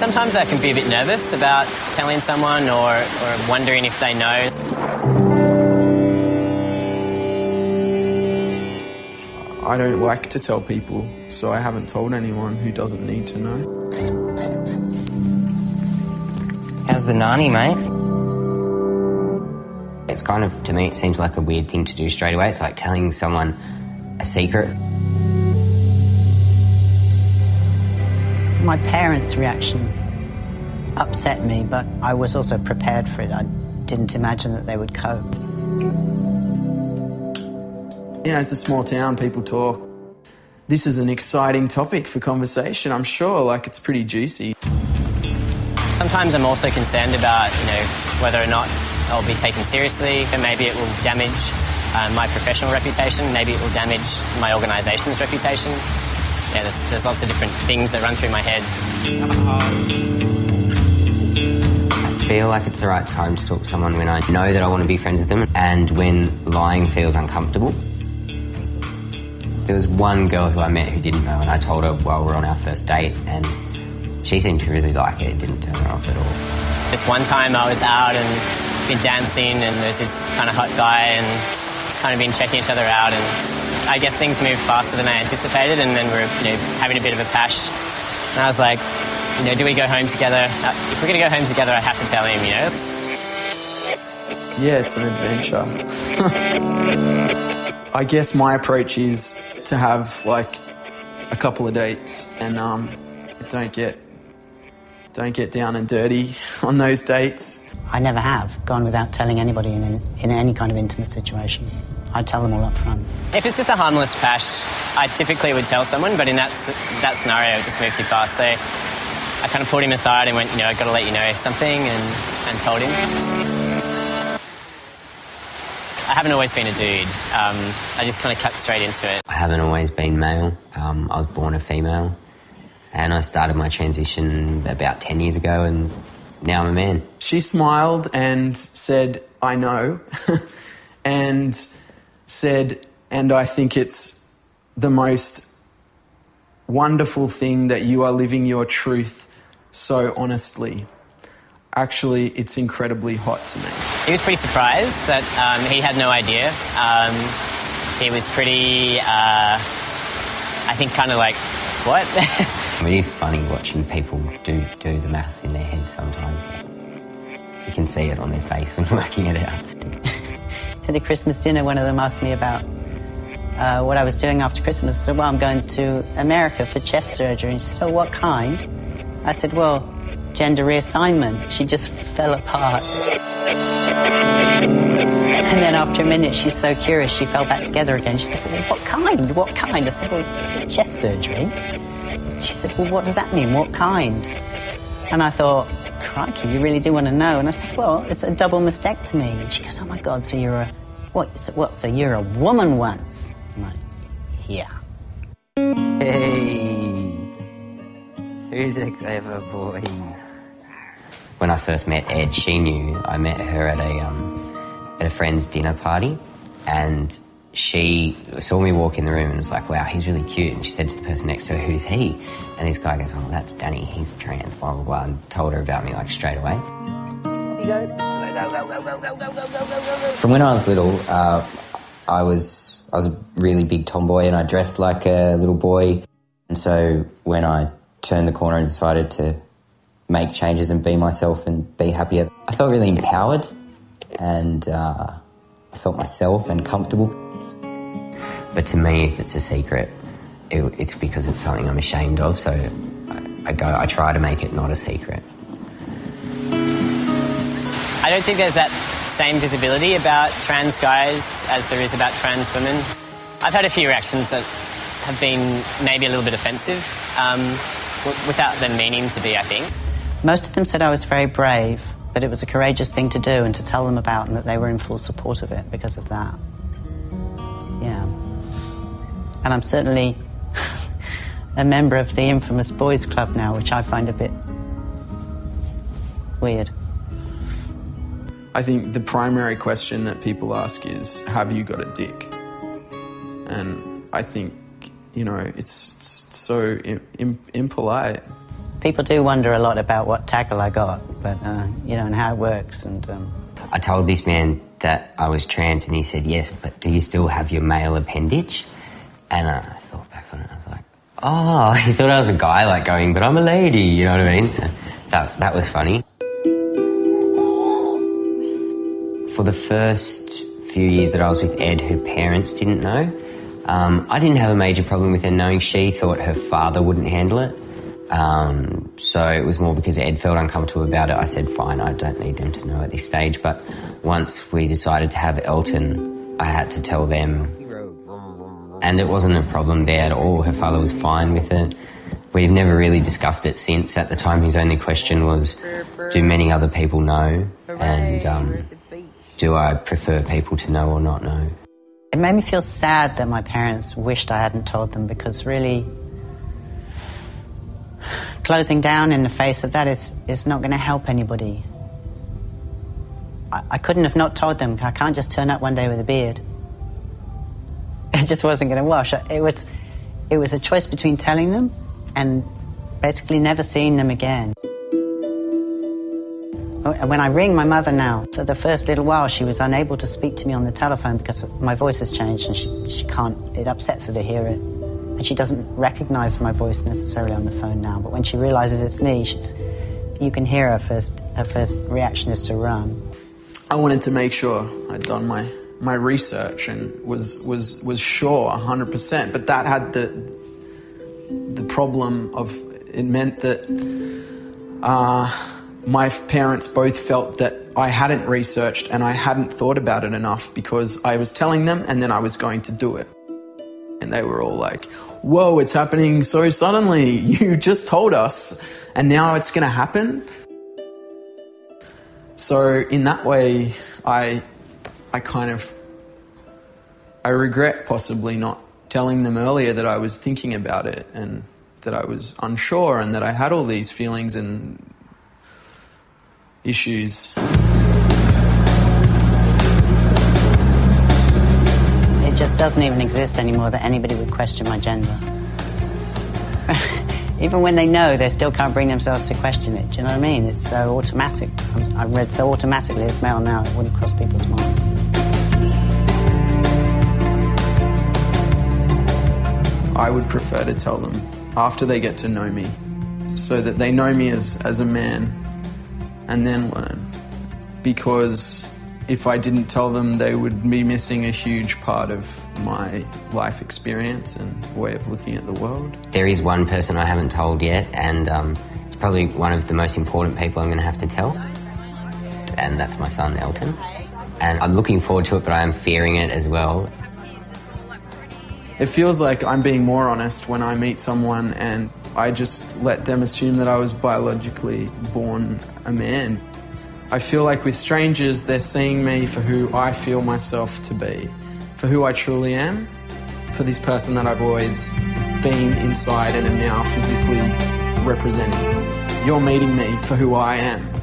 Sometimes I can be a bit nervous about telling someone or wondering if they know. I don't like to tell people, so I haven't told anyone who doesn't need to know. How's the nanny, mate? It's kind of, to me, it seems like a weird thing to do straight away. It's like telling someone a secret. My parents' reaction upset me, but I was also prepared for it. I didn't imagine that they would cope. You know, it's a small town, people talk. This is an exciting topic for conversation, I'm sure. Like, it's pretty juicy. Sometimes I'm also concerned about, whether or not I'll be taken seriously, and maybe it will damage my professional reputation, maybe it will damage my organisation's reputation. Yeah, there's lots of different things that run through my head. I feel like it's the right time to talk to someone when I know that I want to be friends with them and when lying feels uncomfortable. There was one girl who I met who didn't know, and I told her while we were on our first date, and she seemed to really like it. It didn't turn her off at all. This one time I was out and been dancing, and there's this kind of hot guy, and kind of been checking each other out, and I guess things moved faster than I anticipated, and then we're having a bit of a pash. And I was like, do we go home together? If we're going to go home together, I have to tell him, Yeah, it's an adventure. I guess my approach is to have, like, a couple of dates and don't get down and dirty on those dates. I never have gone without telling anybody in any kind of intimate situation. I tell them all up front. If it's just a harmless pash, I typically would tell someone, but in that scenario, it just moved too fast. So I kind of pulled him aside and went, I've got to let you know something, and told him. I haven't always been a dude. I just kind of cut straight into it. I haven't always been male. I was born a female, and I started my transition about 10 years ago, and now I'm a man. She smiled and said, I know, and said, and I think it's the most wonderful thing that you are living your truth so honestly. Actually, it's incredibly hot to me. He was pretty surprised that he had no idea. He was pretty, I think, kind of like, what? It is funny watching people do the maths in their head sometimes. You can see it on their face and working it out. At the Christmas dinner, one of them asked me about what I was doing after Christmas. I said, well, I'm going to America for chest surgery. And she said, oh, what kind? I said, well, gender reassignment. She just fell apart. And then after a minute, she's so curious, she fell back together again. She said, well, what kind? What kind? I said, well, chest surgery. She said, well, what does that mean? What kind? And I thought, crikey, you really do want to know. And I said, well, it's a double mastectomy. And she goes, oh my God, so you're so you're a woman once? I'm like, yeah. Hey, who's a clever boy? When I first met Ed, she knew. I met her at a friend's dinner party, and she saw me walk in the room and was like, wow, he's really cute. And she said to the person next to her, who's he? And this guy goes, oh, that's Danny, he's trans, blah, blah, blah, and told her about me, like, straight away. You go. From when I was little, I was a really big tomboy, and I dressed like a little boy. And so when I turned the corner and decided to make changes and be myself and be happier, I felt really empowered, and I felt myself and comfortable. But to me, if it's a secret, it's because it's something I'm ashamed of, so I try to make it not a secret. I don't think there's that same visibility about trans guys as there is about trans women. I've had a few reactions that have been maybe a little bit offensive, without them meaning to be, I think. Most of them said I was very brave, that it was a courageous thing to do and to tell them about, and that they were in full support of it because of that. Yeah. And I'm certainly a member of the infamous boys' club now, which I find a bit weird. I think the primary question that people ask is, have you got a dick? And I think, it's so impolite. People do wonder a lot about what tackle I got, but, you know, and how it works. And I told this man that I was trans, and he said, yes, but do you still have your male appendage? And I thought back on it, I was like, oh, he thought I was a guy, like going, but I'm a lady, you know what I mean? So that was funny. For the first few years that I was with Ed, her parents didn't know. I didn't have a major problem with her knowing. She thought her father wouldn't handle it. So it was more because Ed felt uncomfortable about it. I said, fine, I don't need them to know at this stage. But once we decided to have Elton, I had to tell them. And it wasn't a problem there at all. Her father was fine with it. We've never really discussed it since. At the time, his only question was, do many other people know? And do I prefer people to know or not know? It made me feel sad that my parents wished I hadn't told them, because really closing down in the face of that is not going to help anybody. I couldn't have not told them. I can't just turn up one day with a beard. It just wasn't going to wash. It was a choice between telling them and basically never seeing them again. When I ring my mother now, for the first little while she was unable to speak to me on the telephone because my voice has changed and she can't, it upsets her to hear it. And she doesn't recognise my voice necessarily on the phone now, but when she realises it's me, you can hear her first reaction is to run. I wanted to make sure I'd done my research and was sure 100%, but that had the problem of, it meant that my parents both felt that I hadn't researched and I hadn't thought about it enough, because I was telling them and then I was going to do it. And they were all like, whoa, it's happening so suddenly. You just told us and now it's going to happen. So in that way, I regret possibly not telling them earlier that I was thinking about it and that I was unsure and that I had all these feelings and issues. It just doesn't even exist anymore that anybody would question my gender. Even when they know, they still can't bring themselves to question it. Do you know what I mean? It's so automatic. I read so automatically as male now, it wouldn't cross people's minds. I would prefer to tell them after they get to know me, so that they know me as a man and then learn. Because if I didn't tell them, they would be missing a huge part of my life experience and way of looking at the world. There is one person I haven't told yet, and it's probably one of the most important people I'm going to have to tell, and that's my son, Elton. And I'm looking forward to it, but I am fearing it as well. It feels like I'm being more honest when I meet someone and I just let them assume that I was biologically born a man. I feel like with strangers, they're seeing me for who I feel myself to be, for who I truly am, for this person that I've always been inside and am now physically representing. You're meeting me for who I am.